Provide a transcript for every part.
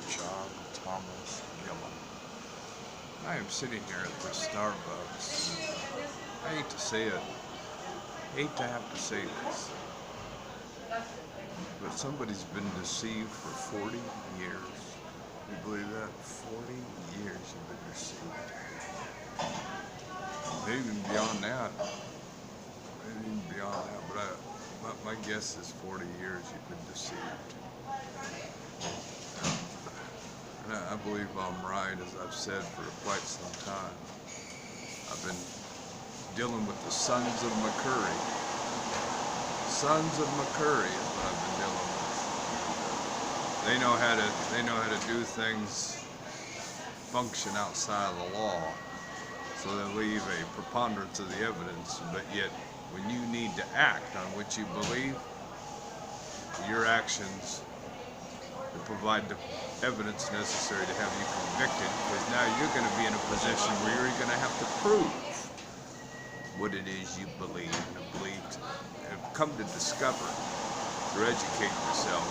John Thomas Gillum. I am sitting here at the Starbucks. I hate to say it, hate to have to say this, but somebody's been deceived for 40 years. You believe that? 40 years you've been deceived. Maybe even beyond that. Maybe even beyond that, but my guess is 40 years you've been deceived. And I believe I'm right, as I've said for quite some time. I've been dealing with the sons of McCurry. Sons of McCurry is what I've been dealing with. They know how to do things function outside of the law. So they leave a preponderance of the evidence, but yet when you need to act on what you believe, your actions to provide the evidence necessary to have you convicted, because now you're going to be in a position where you're going to have to prove what it is you believe and have come to discover through educating yourself.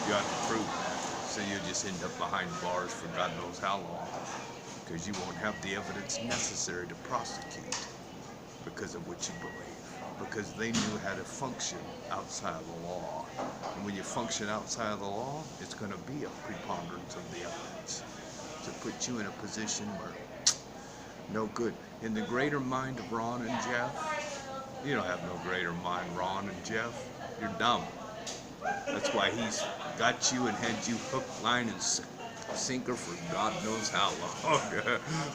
You have to prove that, so you just end up behind bars for God knows how long, because you won't have the evidence necessary to prosecute because of what you believe, because they knew how to function outside of the law. And when you function outside of the law, it's going to be a preponderance of the evidence to put you in a position where no good. In the greater mind of Ron and Jeff, you don't have no greater mind, Ron and Jeff. You're dumb. That's why he's got you and had you hook, line, and sinker for God knows how long.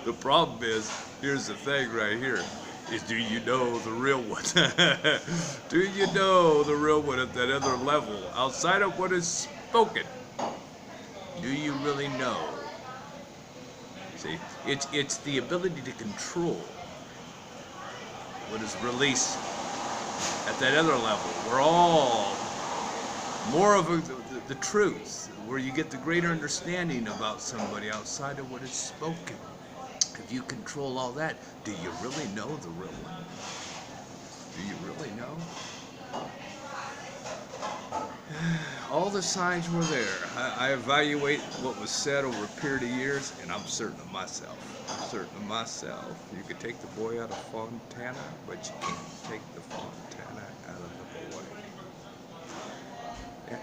The problem is, here's the thing right here, is do you know the real one? Do you know the real one at that other level, outside of what is spoken? Do you really know? See, it's the ability to control what is released at that other level. We're all more of the truth, where you get the greater understanding about somebody outside of what is spoken. If you control all that, do you really know the real one? Do you really know? All the signs were there. I evaluate what was said over a period of years, and I'm certain of myself. I'm certain of myself. You could take the boy out of Fontana, but you can't take the Fontana out of the boy.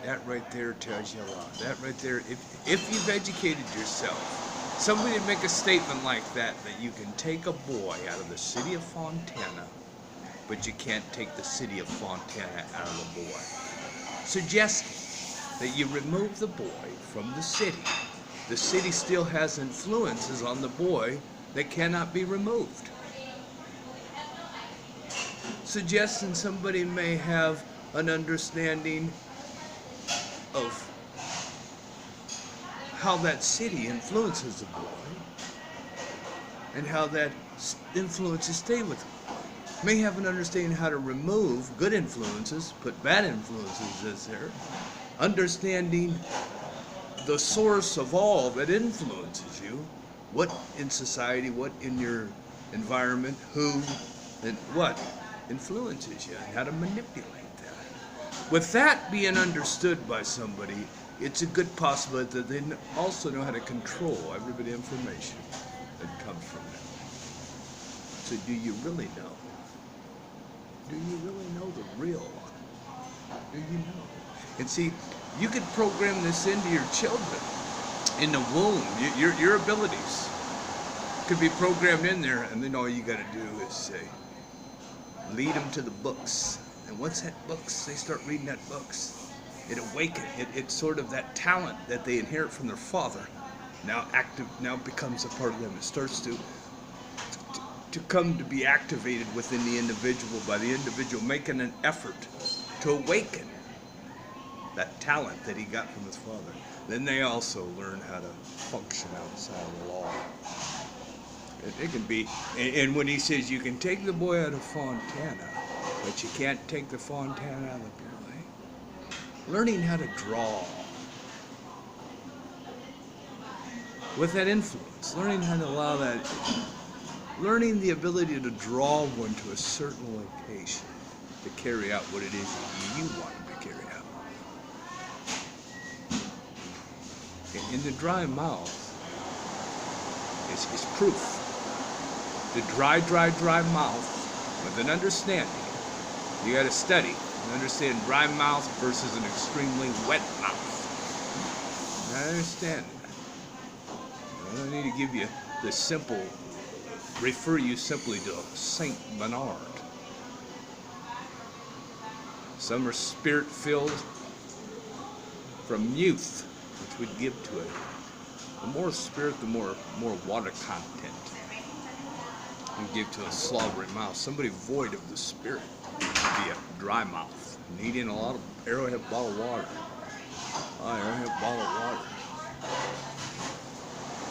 That right there tells you a lot. That right there, if you've educated yourself, somebody would make a statement like that you can take a boy out of the city of Fontana, but you can't take the city of Fontana out of the boy. Suggesting that you remove the boy from the city. The city still has influences on the boy that cannot be removed. Suggesting somebody may have an understanding of how that city influences the boy and how that influences stay with him. May have an understanding how to remove good influences, put bad influences as there, understanding the source of all that influences you, what in society, what in your environment, who and what influences you, and how to manipulate that. With that being understood by somebody, it's a good possibility that they also know how to control every bit of information that comes from them. So do you really know? Do you really know the real one? Do you know? And see, you could program this into your children in the womb. Your abilities could be programmed in there, and then all you got to do is say, lead them to the books. And once that books, they start reading that books, it awakens. It's sort of that talent that they inherit from their father. Now becomes a part of them. It starts to come to be activated within the individual by the individual making an effort to awaken that talent that he got from his father. Then they also learn how to function outside of the law. It can be, and when he says you can take the boy out of Fontana, but you can't take the Fontana out of the boy, learning how to draw with that influence, learning how to allow that, learning the ability to draw one to a certain location to carry out what it is that you want him to carry out. in the dry mouth is proof. The dry mouth with an understanding. You got to study and understand dry mouth versus an extremely wet mouth. I understand that. I don't need to give you the simple, refer you simply to Saint Bernard. Some are spirit-filled from youth, which would give to it. The more spirit, the more water content would give to a slobbery mouth. Somebody void of the spirit would be a dry mouth, needing a lot of Arrowhead bottled water. Arrowhead bottled water.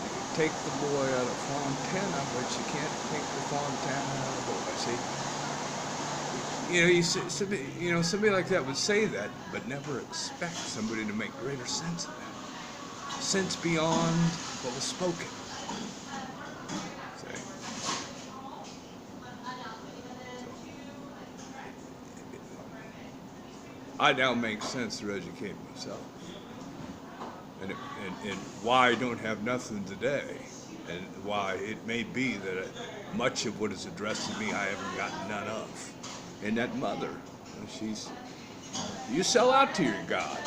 You can take the boy out of Fontana, but you can't take the Fontana out of the boy. See, somebody like that would say that, but never expect somebody to make greater sense of that. Sense beyond what was spoken. I now make sense to educate myself, and why I don't have nothing today, and why it may be that much of what is addressed to me I haven't gotten none of. And that mother, you sell out to your God,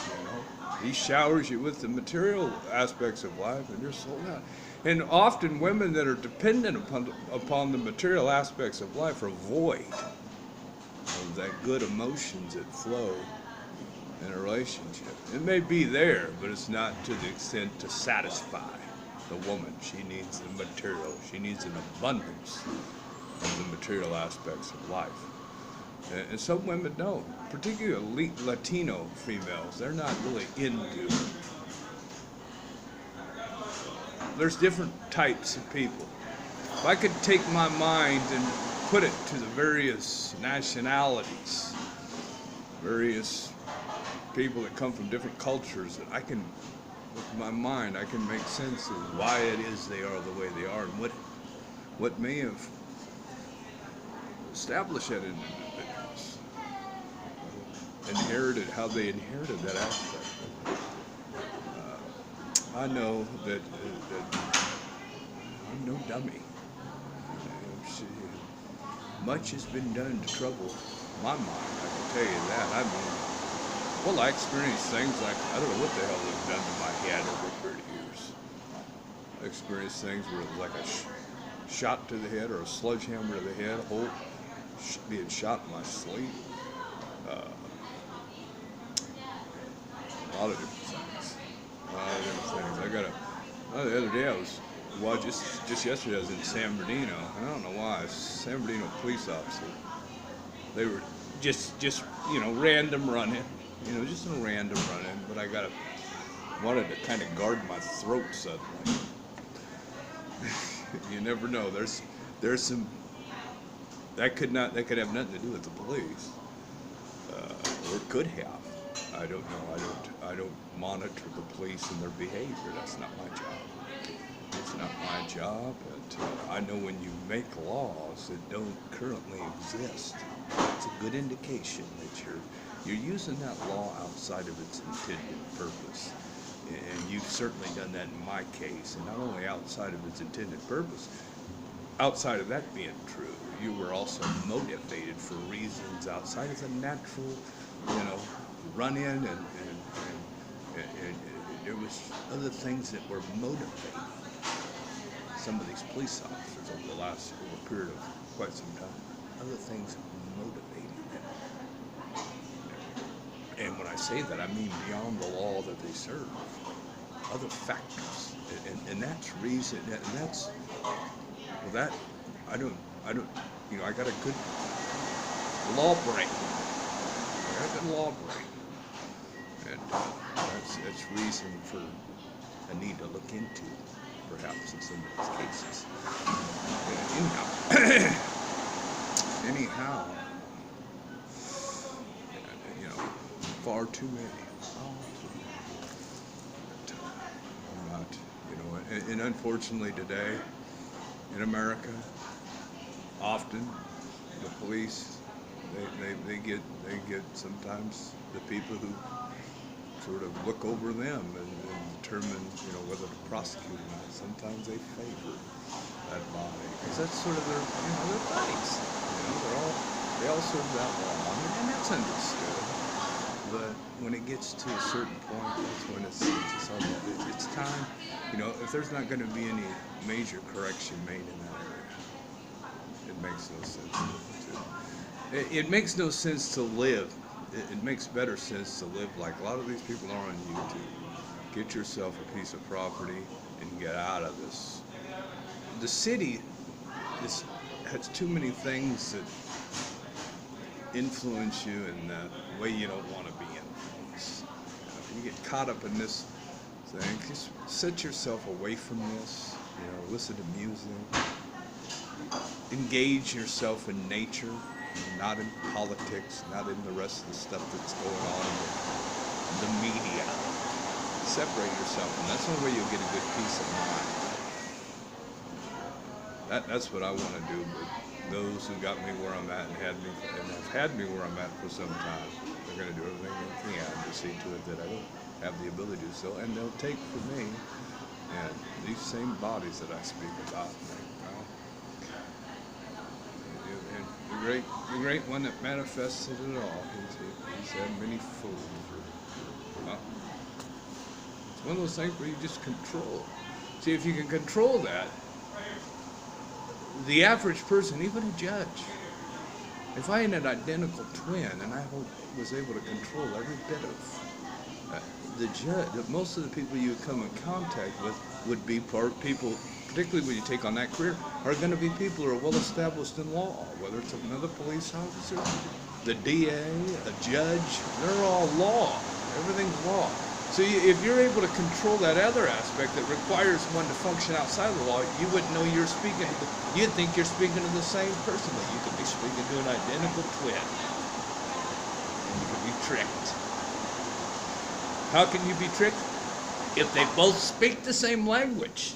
He showers you with the material aspects of life, and you're sold out. And often women that are dependent upon the material aspects of life are void of that good emotions that flow in a relationship. It may be there, but it's not to the extent to satisfy the woman. She needs the material. She needs an abundance of the material aspects of life. And some women don't, particularly Latino females. They're not really into. There's different types of people. If I could take my mind and put it to the various nationalities, various people that come from different cultures, that I can, with my mind, I can make sense of why it is they are the way they are, and what may have established that in individuals, how they inherited that aspect. I know that I'm no dummy. Much has been done to trouble my mind, I can tell you that. I experienced things like, I don't know what the hell they've done to my head over 30 years. I experienced things where it was like a shot to the head or a sledgehammer to the head, being shot in my sleep. A lot of different things. The other day just yesterday I was in San Bernardino. I don't know why. San Bernardino police officer. They were just random running. Just a random running. But I wanted to kind of guard my throat suddenly. You never know. There's some that could have nothing to do with the police, or it could have. I don't know. I don't monitor the police and their behavior. That's not my job. It's not my job. But I know when you make laws that don't currently exist, it's a good indication that you're using that law outside of its intended purpose. And you've certainly done that in my case. And not only outside of its intended purpose, outside of that being true, you were also motivated for reasons outside of the natural, run-in, and there was other things that were motivating some of these police officers over a period of quite some time. Other things motivating them. And when I say that, I mean beyond the law that they serve. Other factors. And that's reason, and that's, well, that, I got a good law brain. And that's reason for a need to look into, perhaps, in some of these cases. Anyhow, far too many. Not, and unfortunately today, in America, often the police, they get sometimes the people who sort of look over them and determine, whether to prosecute or not. Sometimes they favor that body because that's sort of their bodies. They all serve that law, and that's understood. But when it gets to a certain point, that's when it's time. If there's not going to be any major correction made in that area, it makes no sense it makes no sense to live. It makes better sense to live like a lot of these people are on YouTube. Get yourself a piece of property and get out of this. The city has too many things that influence you in that way you don't want to be influenced. You get caught up in this thing, just set yourself away from this. Listen to music. Engage yourself in nature, not in politics, not in the rest of the stuff that's going on in the media. Separate yourself, and that's the only way you'll get a good peace of mind. That's what I want to do. But those who got me where I'm at and have had me where I'm at for some time, they're going to do everything they can to see to it that I don't have the ability to do so, and they'll take from me and these same bodies that I speak about. The great one that manifested it all. He's had many fools. It's one of those things where you just control. See, if you can control that, the average person, even a judge, if I had an identical twin and I was able to control every bit of the judge, most of the people you would come in contact with would be people, particularly when you take on that career, are going to be people who are well established in law, whether it's another police officer, the DA, a judge, they're all law. Everything's law. So if you're able to control that other aspect that requires one to function outside the law, you wouldn't know you're speaking. You'd think you're speaking to the same person, but you could be speaking to an identical twin. And you could be tricked. How can you be tricked? If they both speak the same language.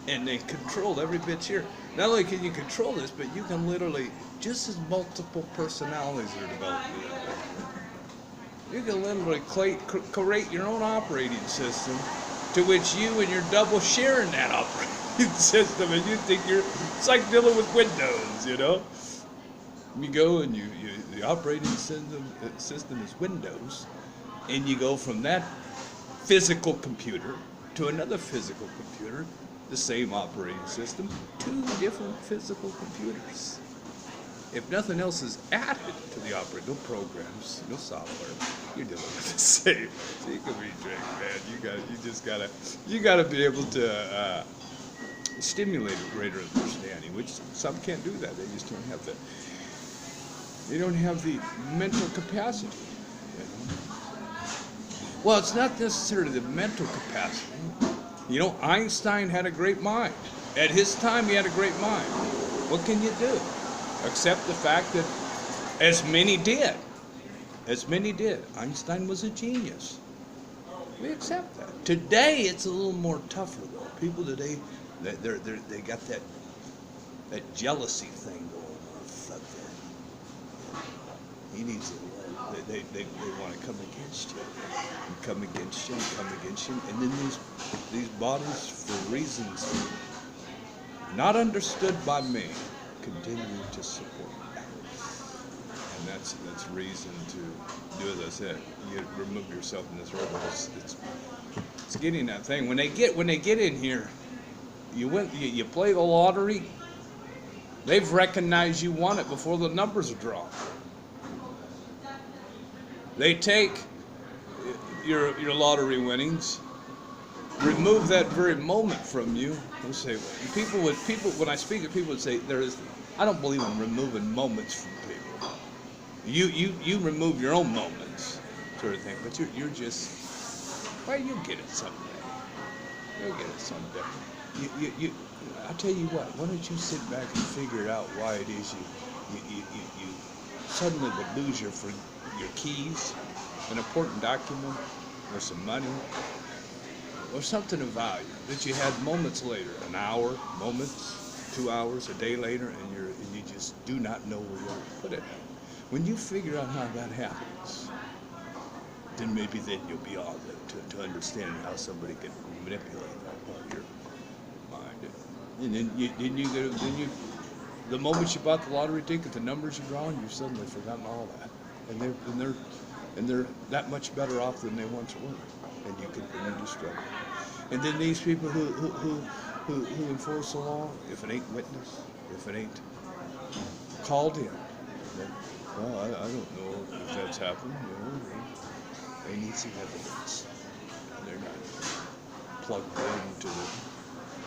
And they control every bit here. Not only can you control this, but you can literally, just as multiple personalities are developed, you can literally create your own operating system to which you and your double share in that operating system, and you think it's like dealing with Windows, You go and the operating system is Windows, and you go from that physical computer to another physical computer, the same operating system, 2 different physical computers. If nothing else is added to the operating, no programs, no software, you're dealing with the same. So you can be tricked, man. You gotta be able to stimulate a greater understanding, which some can't do that. They just don't have They don't have the mental capacity. Well, it's not necessarily the mental capacity. Einstein had a great mind. At his time, he had a great mind. What can you do? Accept the fact that as many did. Einstein was a genius. We accept that. Today, it's a little more tougher, though. People today, they got that jealousy thing going on. Fuck that. He needs it. They want to come against you, and come against you, and then these bodies, for reasons not understood by me, continue to support me. And that's reason to do as I said. You remove yourself in this role. It's getting that thing. When they get in here, you play the lottery. They've recognized you won it before the numbers are drawn. They take your lottery winnings, remove that very moment from you. Let's say when I speak to people would say I don't believe in removing moments from people. You remove your own moments, sort of thing. But you're just, well, you'll get it someday. You'll get it someday. I tell you what. Why don't you sit back and figure out why it is you suddenly would lose your keys, an important document, or some money, or something of value that you had moments later, an hour, moments, 2 hours, a day later, and you just do not know where you're going to put it. When you figure out how that happens, then maybe then you'll be able to understand how somebody can manipulate that part of your mind. And the moment you bought the lottery ticket, the numbers you drawn, you've suddenly forgotten all that, and they're that much better off than they once were, and you continue to struggle. And then these people who enforce the law, if it ain't witnessed, if it ain't called in, then, well, I don't know if that's happened. They need some evidence. They're not plugged into the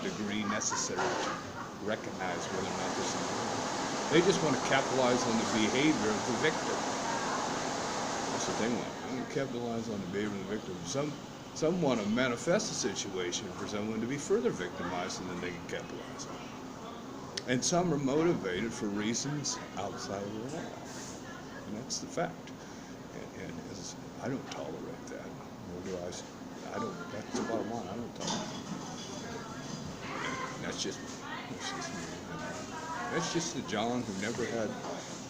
degree necessary to recognize whether or not there's something. They just want to capitalize on the behavior of the victim. That's what they want. They want to capitalize on the behavior of the victim. Some want to manifest a situation for someone to be further victimized, and then they can capitalize on it. And some are motivated for reasons outside of the law. And that's the fact. And I don't tolerate that. Nor do I. That's the bottom line. I don't tolerate it. That's just me. That's just the John who never had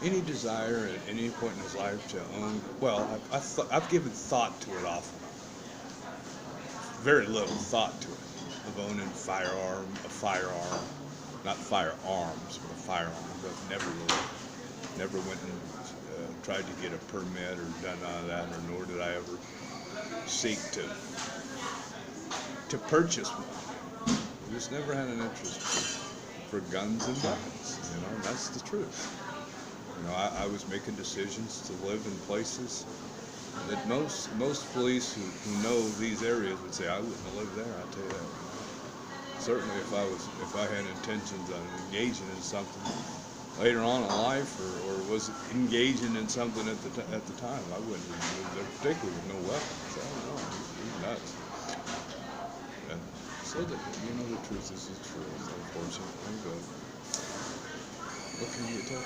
any desire at any point in his life to own. Well, I've given thought to it often. Very little thought to it, of owning a firearm, not firearms, but a firearm, but never went and tried to get a permit or done none of that, or nor did I ever seek to purchase one. I just never had an interest for guns and weapons, that's the truth. I was making decisions to live in places that most police who know these areas would say, I wouldn't have lived there, I'll tell you that. Certainly if I had intentions on engaging in something later on in life, or was engaging in something at the time, I wouldn't have lived there, particularly with no weapons. I don't know, it's nuts. And so that, the truth is the truth, unfortunately, but what can you tell?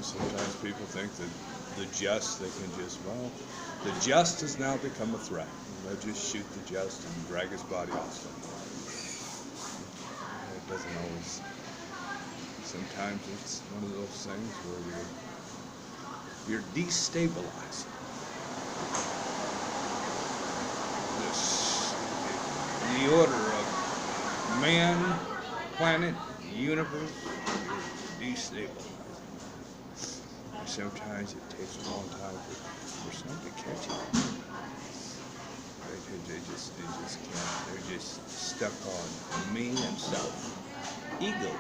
Sometimes people think that the just has now become a threat. They'll just shoot the just and drag his body off somewhere. It doesn't always. Sometimes it's one of those things where you're destabilizing the order of man, planet, universe. You're destabilizing. Sometimes it takes a long time for someone to catch it. They just can't. They're just stuck on me and self, ego.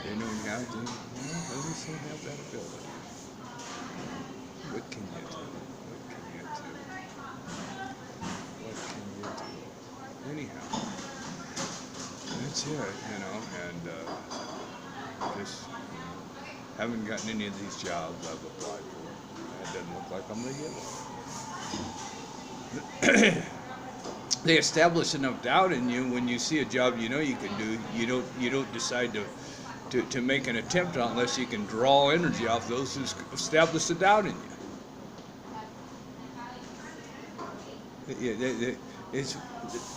They don't have to. They just don't have that ability. What can you do? What can you do? Anyhow, that's it. And just. Haven't gotten any of these jobs I've applied for. It doesn't look like I'm going to get one. They establish enough doubt in you when you see a job you can do. You don't decide to make an attempt on unless you can draw energy off those who establish the doubt in you. It's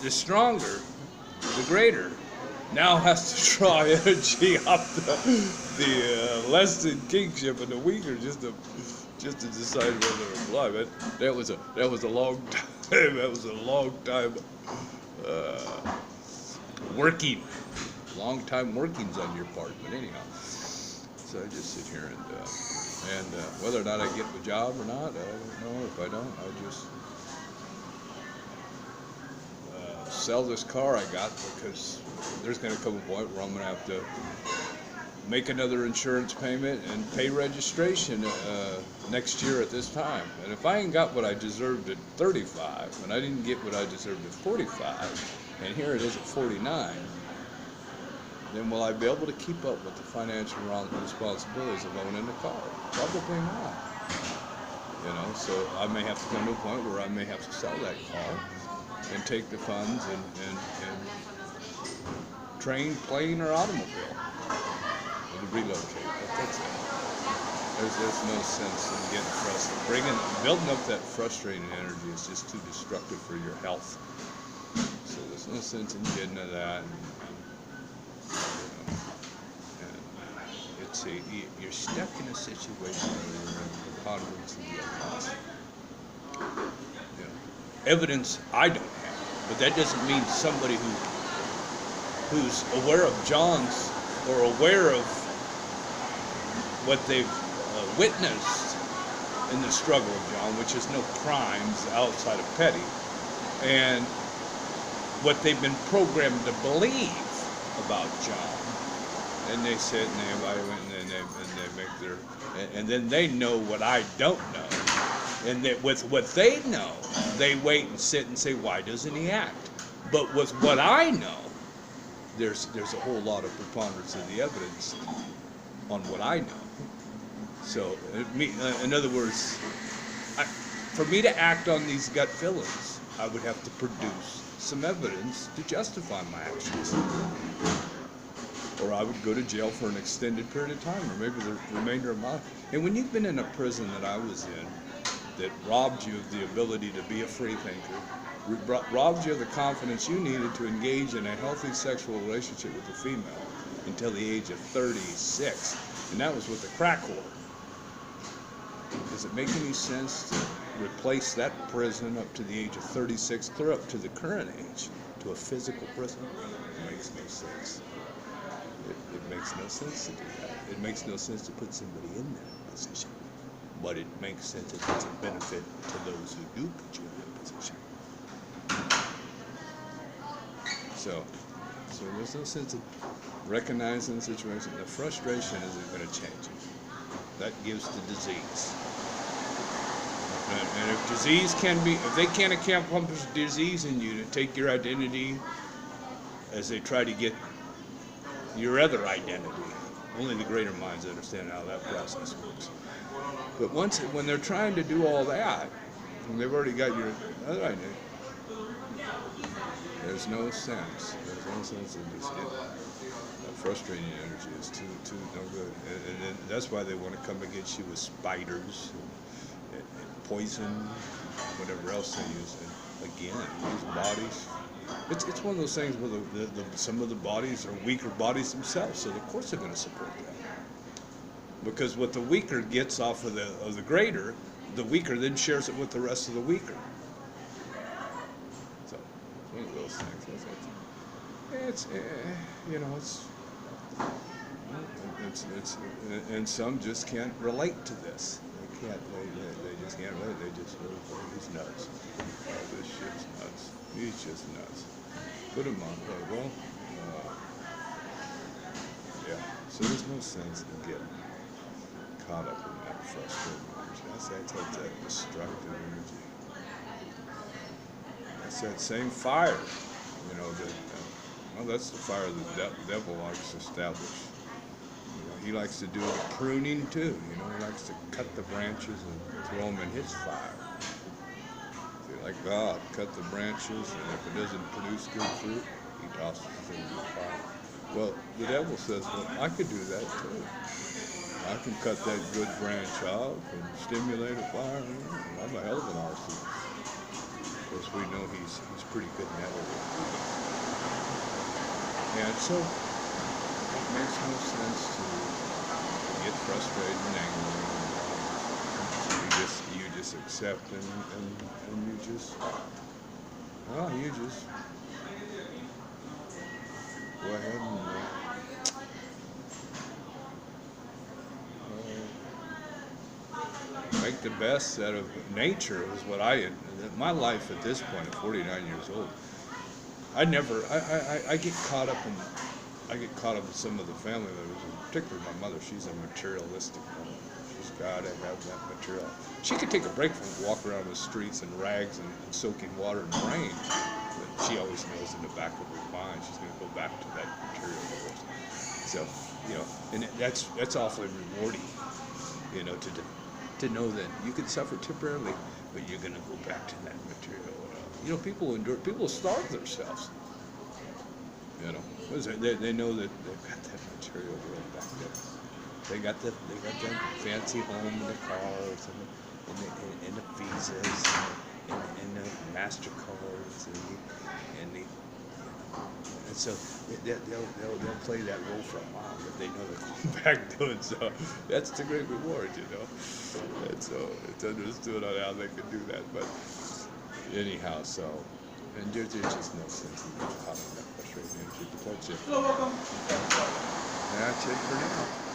the stronger, the greater. Now has to draw energy off the less than kingship and the weaker just to decide whether to apply. But that was a long time. That was a long time long time workings on your part. But anyhow, so I just sit here and whether or not I get the job or not, I don't know. If I don't, I just sell this car I got, because there's going to come a point where I'm going to have to make another insurance payment and pay registration next year at this time. And if I ain't got what I deserved at 35, and I didn't get what I deserved at 45, and here it is at 49, then will I be able to keep up with the financial responsibilities of owning a car? Probably not. So I may have to come to a point where I may have to sell that car and take the funds and train, plane, or automobile and relocate. That's it. There's no sense in getting frustrated. Building up that frustrating energy is just too destructive for your health. So there's no sense in getting to that. And you're stuck in a situation where you're preponderance of the evidence. You know, evidence I don't have, but that doesn't mean somebody who's aware of John's or aware of what they've witnessed in the struggle of John, which is no crimes outside of petty, and what they've been programmed to believe about John. And they sit and they evaluate and they make their, and then they know what I don't know. And that with what they know, they wait and sit and say, why doesn't he act? But with what I know, there's a whole lot of preponderance of the evidence on what I know. So, in other words, for me to act on these gut feelings, I would have to produce some evidence to justify my actions. Or I would go to jail for an extended period of time, or maybe the remainder of my life. And when you've been in a prison that I was in, that robbed you of the ability to be a free thinker, robbed you of the confidence you needed to engage in a healthy sexual relationship with a female until the age of 36, and that was with a crack whore. Does it make any sense to replace that prison up to the age of 36, clear up to the current age, to a physical prison? It makes no sense. It makes no sense to do that. It makes no sense to put somebody in that position. But it makes sense that it's a benefit to those who do put you in that position. So there's no sense of recognizing the situation. The frustration isn't going to change it. That gives to disease. And if disease if they can't accomplish disease in you to take your identity as they try to get your other identity, only the greater minds understand how that process works. But when they're trying to do all that, and they've already got your other identity, there's no sense. There's no sense in just getting that frustrating energy is too no good. And then that's why they want to come against you with spiders and poison, whatever else they use. And again, these bodies. It's one of those things where some of the bodies are weaker bodies themselves, so of course they're going to support that. Because what the weaker gets off of the greater, the weaker then shares it with the rest of the weaker. So it's one of those things. It's and some just can't relate to this. They can't. They just can't relate. They just go, he's nuts. Oh, this shit's nuts. He's just nuts. Put him on. Well, yeah. So there's no sense in getting caught up in that frustrating energy. That's that destructive energy. That's that same fire. You know, that's the fire the devil likes to establish. He likes to do the pruning too. He likes to cut the branches and throw them in his fire. Like God, cut the branches, and if it doesn't produce good fruit, he tosses it into the fire. Well, the devil says, well, I could do that too. I can cut that good branch off and stimulate a fire. I'm a hell of an arsonist. Of course, we know he's pretty good in that area. And so, it makes no sense to get frustrated and angry. You just accept and you just go ahead and make the best out of nature is what my life at this point at 49 years old. I get caught up in some of the family members, particularly my mother. She's a materialistic woman. She's got to have that material. She could take a break from walk around the streets in rags and soaking water in rain, but she always knows in the back of her mind she's going to go back to that material. So, and that's awfully rewarding, to know that you can suffer temporarily, but you're going to go back to that material. People starve themselves. They know that they've got that material world back there. They got that fancy home and the cars and the visas and the MasterCards and the And so they'll play that role for a while, but they know they're going back to it. So that's the great reward, you know. And so it's understood on how they can do that. But anyhow, so and there's just no sense in having that frustrating energy. But that's it. That's it for now.